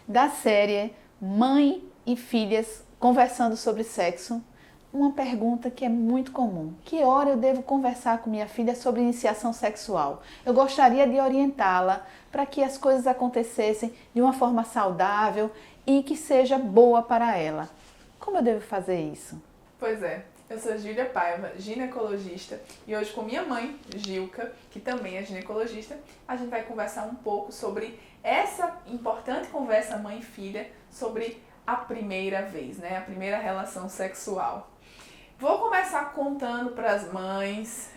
da série Mãe e Filhas Conversando sobre Sexo, uma pergunta que é muito comum. Que hora eu devo conversar com minha filha sobre iniciação sexual? Eu gostaria de orientá-la para que as coisas acontecessem de uma forma saudável e que seja boa para ela. Como eu devo fazer isso? Pois é, eu sou Júlia Paiva, ginecologista, e hoje com minha mãe, Gilca, que também é ginecologista, a gente vai conversar um pouco sobre essa importante conversa mãe e filha sobre a primeira vez, né? A primeira relação sexual. Vou começar contando para as mães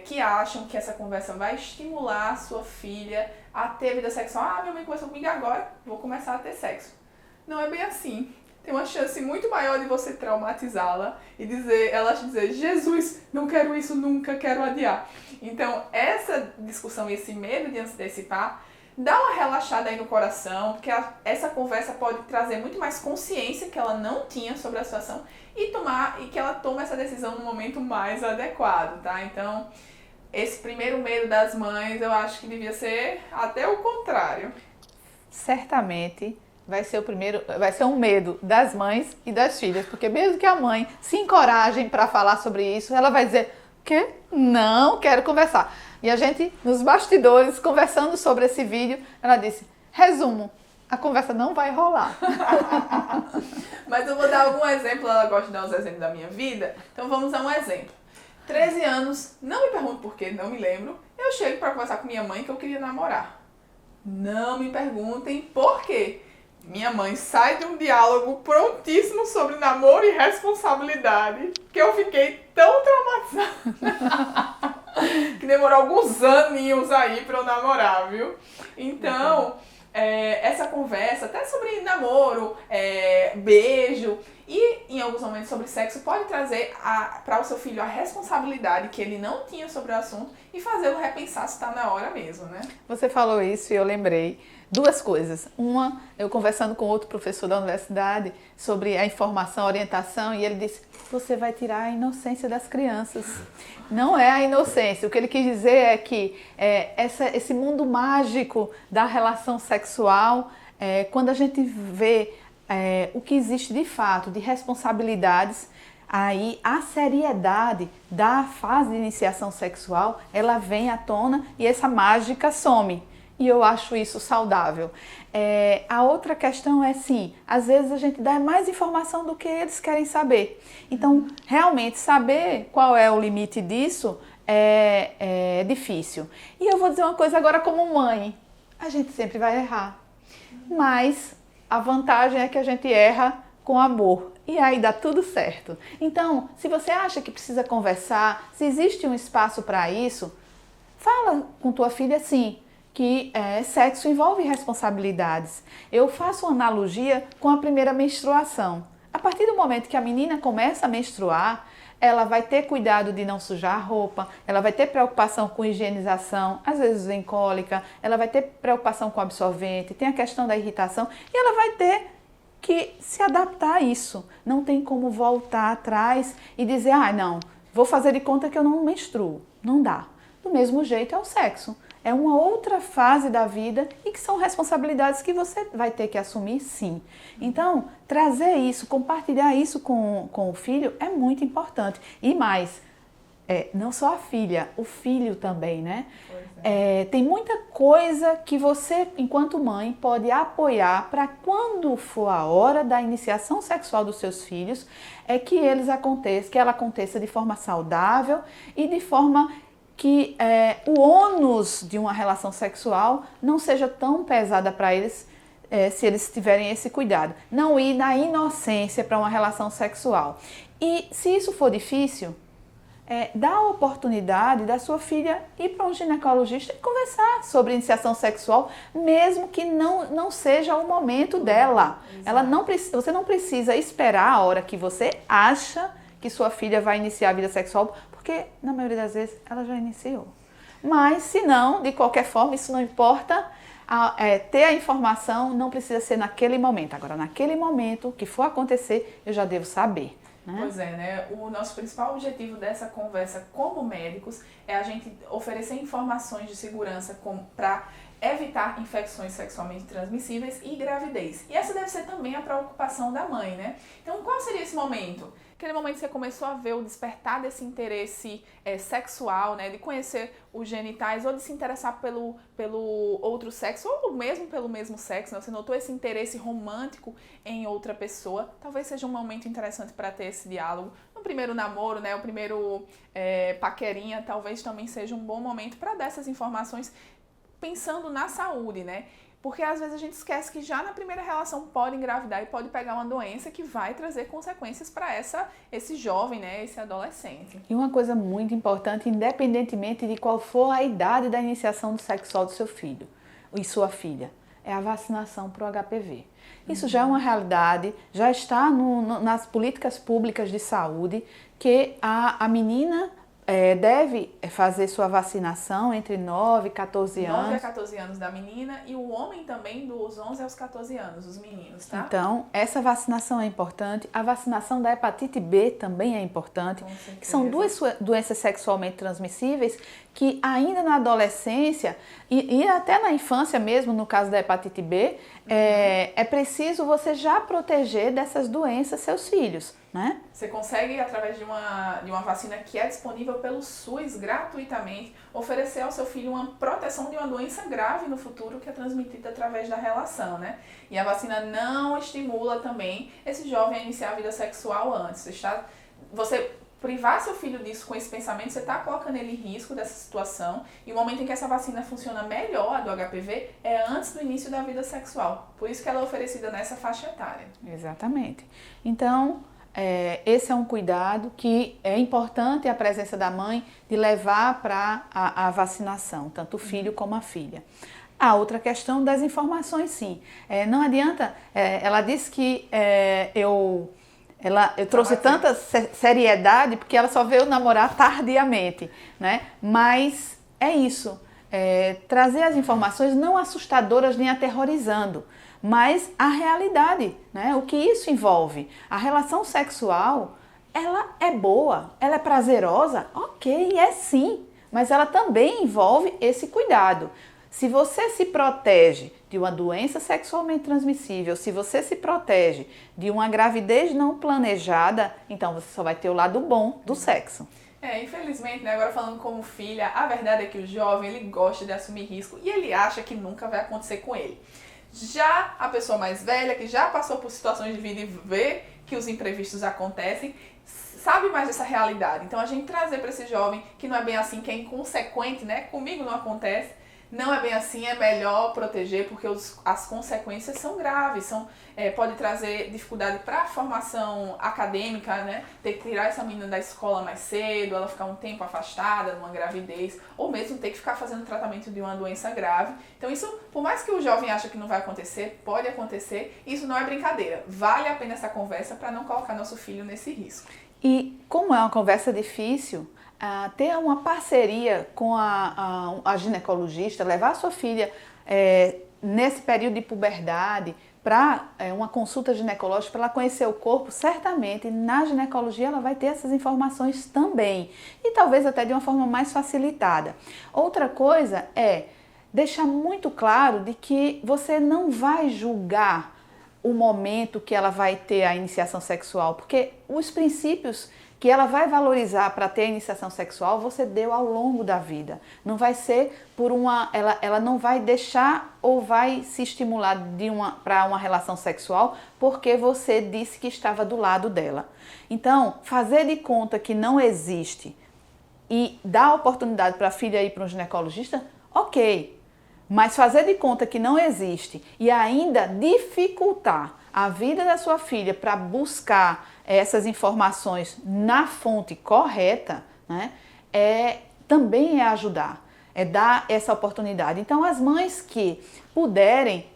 que acham que essa conversa vai estimular a sua filha a ter vida sexual. Ah, minha mãe conversou comigo agora, vou começar a ter sexo. Não é bem assim. Tem uma chance muito maior de você traumatizá-la e ela dizer, Jesus, não quero isso nunca, quero adiar. Então, essa discussão e esse medo de antecipar, dá uma relaxada aí no coração, porque essa conversa pode trazer muito mais consciência que ela não tinha sobre a situação e que ela tome essa decisão no momento mais adequado, tá? Então, esse primeiro medo das mães, eu acho que devia ser até o contrário. Certamente vai ser um medo das mães e das filhas, porque mesmo que a mãe se encorajem para falar sobre isso, ela vai dizer, que não quero conversar. E a gente, nos bastidores, conversando sobre esse vídeo, ela disse, resumo, a conversa não vai rolar. Mas eu vou dar algum exemplo, ela gosta de dar uns exemplos da minha vida, então vamos a um exemplo. 13 anos, não me pergunto por quê, não me lembro, eu chego para conversar com minha mãe que eu queria namorar. Não me perguntem por quê. Minha mãe sai de um diálogo prontíssimo sobre namoro e responsabilidade que eu fiquei tão traumatizada que demorou alguns aninhos aí pra eu namorar, viu? Então, essa conversa, até sobre namoro, beijo e em alguns momentos sobre sexo, pode trazer para o seu filho a responsabilidade que ele não tinha sobre o assunto e fazê-lo repensar se está na hora mesmo, né? Você falou isso e eu lembrei duas coisas. Uma, eu conversando com outro professor da universidade sobre a informação, a orientação, e ele disse, você vai tirar a inocência das crianças. Não é a inocência. O que ele quis dizer é que esse mundo mágico da relação sexual, quando a gente vê o que existe de fato, de responsabilidades, aí a seriedade da fase de iniciação sexual, ela vem à tona e essa mágica some. E eu acho isso saudável. A outra questão é, sim, às vezes a gente dá mais informação do que eles querem saber. Então, realmente, saber qual é o limite disso é difícil. E eu vou dizer uma coisa agora como mãe. A gente sempre vai errar. Mas a vantagem é que a gente erra com amor. E aí dá tudo certo. Então, se você acha que precisa conversar, se existe um espaço para isso, fala com tua filha sim. Que sexo envolve responsabilidades. Eu faço uma analogia com a primeira menstruação. A partir do momento que a menina começa a menstruar, ela vai ter cuidado de não sujar a roupa, ela vai ter preocupação com higienização, às vezes vem cólica, ela vai ter preocupação com absorvente, tem a questão da irritação e ela vai ter que se adaptar a isso. Não tem como voltar atrás e dizer, não, vou fazer de conta que eu não menstruo. Não dá. Do mesmo jeito é o sexo. É uma outra fase da vida e que são responsabilidades que você vai ter que assumir, sim. Então, trazer isso, compartilhar isso com o filho é muito importante. E mais, não só a filha, o filho também, né? Tem muita coisa que você, enquanto mãe, pode apoiar para quando for a hora da iniciação sexual dos seus filhos, que ela aconteça de forma saudável e de forma que o ônus de uma relação sexual não seja tão pesada para eles se eles tiverem esse cuidado. Não ir na inocência para uma relação sexual. E se isso for difícil, dá a oportunidade da sua filha ir para um ginecologista e conversar sobre iniciação sexual, mesmo que não seja o momento dela. Você não precisa esperar a hora que você acha que sua filha vai iniciar a vida sexual, porque na maioria das vezes ela já iniciou. Mas se não, de qualquer forma, isso não importa, ter a informação não precisa ser naquele momento. Agora, naquele momento que for acontecer, eu já devo saber. Né? Pois é, né? O nosso principal objetivo dessa conversa como médicos é a gente oferecer informações de segurança para evitar infecções sexualmente transmissíveis e gravidez. E essa deve ser também a preocupação da mãe, né? Então, qual seria esse momento? Aquele momento que você começou a ver o despertar desse interesse sexual, né? De conhecer os genitais ou de se interessar pelo outro sexo ou mesmo pelo mesmo sexo, né? Você notou esse interesse romântico em outra pessoa. Talvez seja um momento interessante para ter esse diálogo. No primeiro namoro, né? O primeiro paquerinha, talvez também seja um bom momento para dar essas informações pensando na saúde, né? Porque às vezes a gente esquece que já na primeira relação pode engravidar e pode pegar uma doença que vai trazer consequências para esse jovem, né, esse adolescente. E uma coisa muito importante, independentemente de qual for a idade da iniciação do sexual do seu filho e sua filha, é a vacinação para o HPV. Isso já é uma realidade, já está nas políticas públicas de saúde que a menina deve fazer sua vacinação entre 9 e 14 anos. 9 a 14 anos da menina e o homem também dos 11 aos 14 anos, os meninos, tá? Então, essa vacinação é importante. A vacinação da hepatite B também é importante, que são duas doenças sexualmente transmissíveis que ainda na adolescência e até na infância mesmo, no caso da hepatite B, é preciso você já proteger dessas doenças seus filhos, né? Você consegue, através de uma vacina que é disponível pelo SUS gratuitamente, oferecer ao seu filho uma proteção de uma doença grave no futuro que é transmitida através da relação, né? E a vacina não estimula também esse jovem a iniciar a vida sexual antes. Você privar seu filho disso com esse pensamento, você está colocando ele em risco dessa situação. E o momento em que essa vacina funciona melhor, a do HPV, é antes do início da vida sexual. Por isso que ela é oferecida nessa faixa etária. Exatamente. Então, esse é um cuidado que é importante a presença da mãe de levar para a vacinação, tanto o filho como a filha. A outra questão das informações, sim. Não adianta, ela disse que eu trouxe tanta seriedade porque ela só veio namorar tardiamente, né? Mas é isso, trazer as informações não assustadoras nem aterrorizando, mas a realidade, né? O que isso envolve. A relação sexual, ela é boa, ela é prazerosa, ok, é sim, mas ela também envolve esse cuidado. Se você se protege de uma doença sexualmente transmissível, se você se protege de uma gravidez não planejada, então você só vai ter o lado bom do sexo. Infelizmente, né, agora falando como filha, a verdade é que o jovem, ele gosta de assumir risco e ele acha que nunca vai acontecer com ele. Já a pessoa mais velha, que já passou por situações de vida e vê que os imprevistos acontecem, sabe mais dessa realidade. Então a gente trazer para esse jovem que não é bem assim, que é inconsequente, né? Comigo não acontece. Não é bem assim, é melhor proteger porque as consequências são graves, pode trazer dificuldade para a formação acadêmica, né? Ter que tirar essa menina da escola mais cedo, ela ficar um tempo afastada numa gravidez, ou mesmo ter que ficar fazendo tratamento de uma doença grave. Então isso, por mais que o jovem ache que não vai acontecer, pode acontecer, isso não é brincadeira. Vale a pena essa conversa para não colocar nosso filho nesse risco. E como é uma conversa difícil, ter uma parceria com a ginecologista, levar a sua filha nesse período de puberdade para uma consulta ginecológica, para ela conhecer o corpo, certamente na ginecologia ela vai ter essas informações também. E talvez até de uma forma mais facilitada. Outra coisa é deixar muito claro de que você não vai julgar o momento que ela vai ter a iniciação sexual, porque os princípios que ela vai valorizar para ter a iniciação sexual, você deu ao longo da vida. Não vai ser por ela não vai deixar ou vai se estimular para uma relação sexual porque você disse que estava do lado dela. Então, fazer de conta que não existe e dar a oportunidade para a filha ir para um ginecologista, ok. Mas fazer de conta que não existe e ainda dificultar a vida da sua filha para buscar essas informações na fonte correta, né, também é ajudar, é dar essa oportunidade. Então, as mães que puderem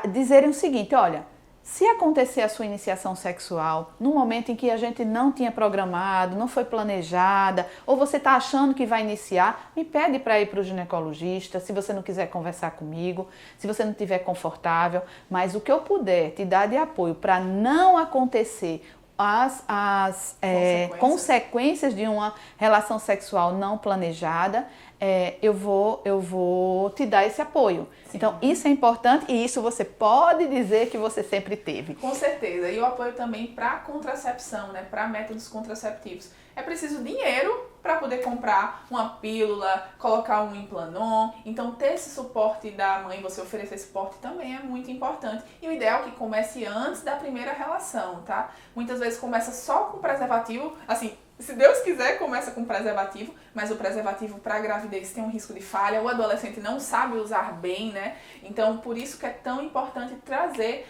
dizerem o seguinte, olha, se acontecer a sua iniciação sexual no momento em que a gente não tinha programado, não foi planejada, ou você está achando que vai iniciar, me pede para ir para o ginecologista, se você não quiser conversar comigo, se você não estiver confortável, mas o que eu puder te dar de apoio para não acontecer as consequências de uma relação sexual não planejada, eu vou te dar esse apoio. Sim. Então, isso é importante e isso você pode dizer que você sempre teve. Com certeza. E o apoio também para contracepção, né? Para métodos contraceptivos. É preciso dinheiro para poder comprar uma pílula, colocar um Implanon. Então, ter esse suporte da mãe, você oferecer esse suporte também é muito importante. E o ideal é que comece antes da primeira relação, tá? Muitas vezes começa só com preservativo, assim, se Deus quiser, começa com preservativo, mas o preservativo para a gravidez tem um risco de falha, o adolescente não sabe usar bem, né? Então, por isso que é tão importante trazer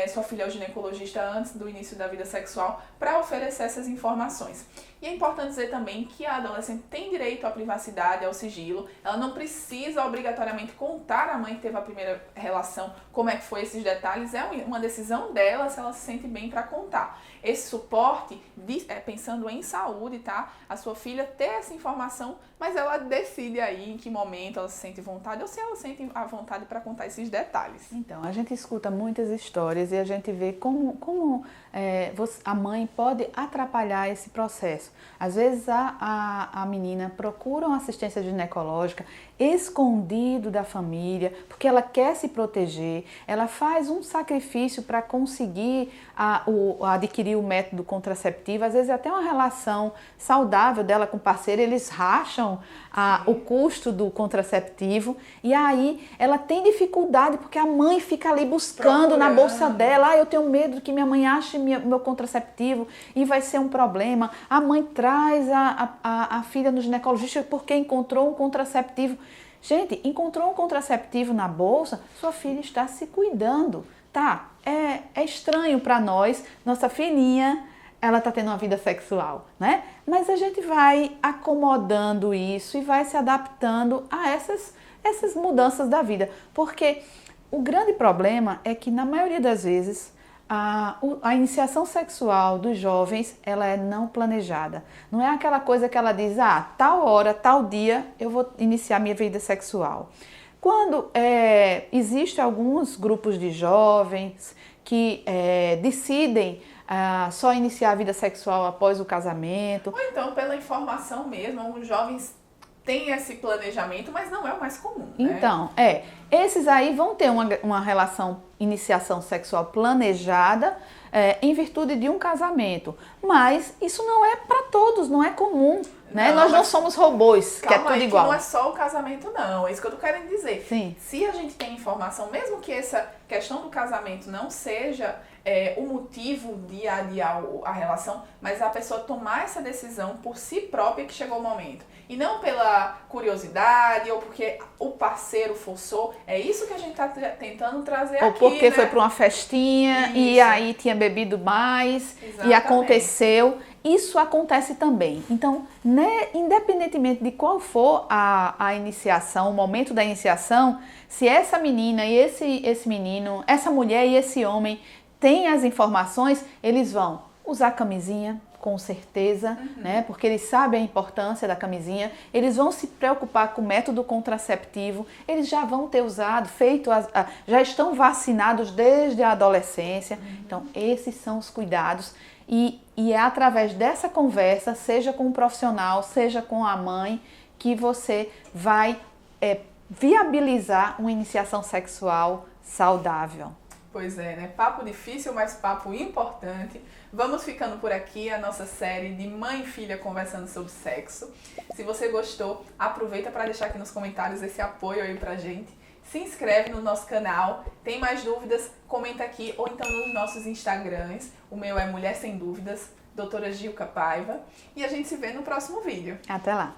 sua filha ao ginecologista antes do início da vida sexual para oferecer essas informações. E é importante dizer também que a adolescente tem direito à privacidade, ao sigilo. Ela não precisa obrigatoriamente contar à mãe que teve a primeira relação como é que foi esses detalhes. É uma decisão dela se ela se sente bem para contar. Esse suporte, pensando em saúde, tá? A sua filha ter essa informação, mas ela decide aí em que momento ela se sente vontade ou se ela sente a vontade para contar esses detalhes. Então, a gente escuta muitas histórias e a gente vê como a mãe pode atrapalhar esse processo. Às vezes a menina procura uma assistência ginecológica escondido da família, porque ela quer se proteger, ela faz um sacrifício para conseguir adquirir o método contraceptivo, às vezes até uma relação saudável dela com o parceiro, eles racham o custo do contraceptivo e aí ela tem dificuldade porque a mãe fica ali buscando na bolsa dela, eu tenho medo que minha mãe ache meu contraceptivo e vai ser um problema. A mãe traz a filha no ginecologista porque encontrou um contraceptivo. Gente, encontrou um contraceptivo na bolsa, sua filha está se cuidando, tá? É estranho para nós, nossa filhinha, ela está tendo uma vida sexual, né? Mas a gente vai acomodando isso e vai se adaptando a essas mudanças da vida. Porque o grande problema é que, na maioria das vezes, a iniciação sexual dos jovens, ela é não planejada. Não é aquela coisa que ela diz, tal hora, tal dia, eu vou iniciar minha vida sexual. Quando existem alguns grupos de jovens que decidem só iniciar a vida sexual após o casamento. Ou então, pela informação mesmo, alguns jovens têm esse planejamento, mas não é o mais comum, né? Então, esses aí vão ter uma iniciação sexual planejada em virtude de um casamento. Mas isso não é para todos, não é comum. Né? Nós não somos robôs, que é tudo igual. Que não é só o casamento, não. É isso que eu tô querendo dizer. Sim. Se a gente tem informação, mesmo que essa questão do casamento não seja o motivo de adiar a relação, mas a pessoa tomar essa decisão por si própria que chegou o momento. E não pela curiosidade ou porque o parceiro forçou. É isso que a gente tá tentando trazer aqui, ou porque né? foi para uma festinha e aí tinha bebido mais. Exatamente. E aconteceu. Isso acontece também. Então, né, independentemente de qual for a iniciação, o momento da iniciação, se essa menina e esse menino, essa mulher e esse homem têm as informações, eles vão usar camisinha, com certeza, né? Porque eles sabem a importância da camisinha, eles vão se preocupar com o método contraceptivo, eles já vão ter usado, já estão vacinados desde a adolescência. Então, esses são os cuidados. E é através dessa conversa, seja com o profissional, seja com a mãe, que você vai viabilizar uma iniciação sexual saudável. Pois é, né? Papo difícil, mas papo importante. Vamos ficando por aqui, a nossa série de mãe e filha conversando sobre sexo. Se você gostou, aproveita para deixar aqui nos comentários esse apoio aí pra gente. Se inscreve no nosso canal. Tem mais dúvidas? Comenta aqui ou então nos nossos Instagrams. O meu é Mulher Sem Dúvidas, doutora Gilca Paiva. E a gente se vê no próximo vídeo. Até lá!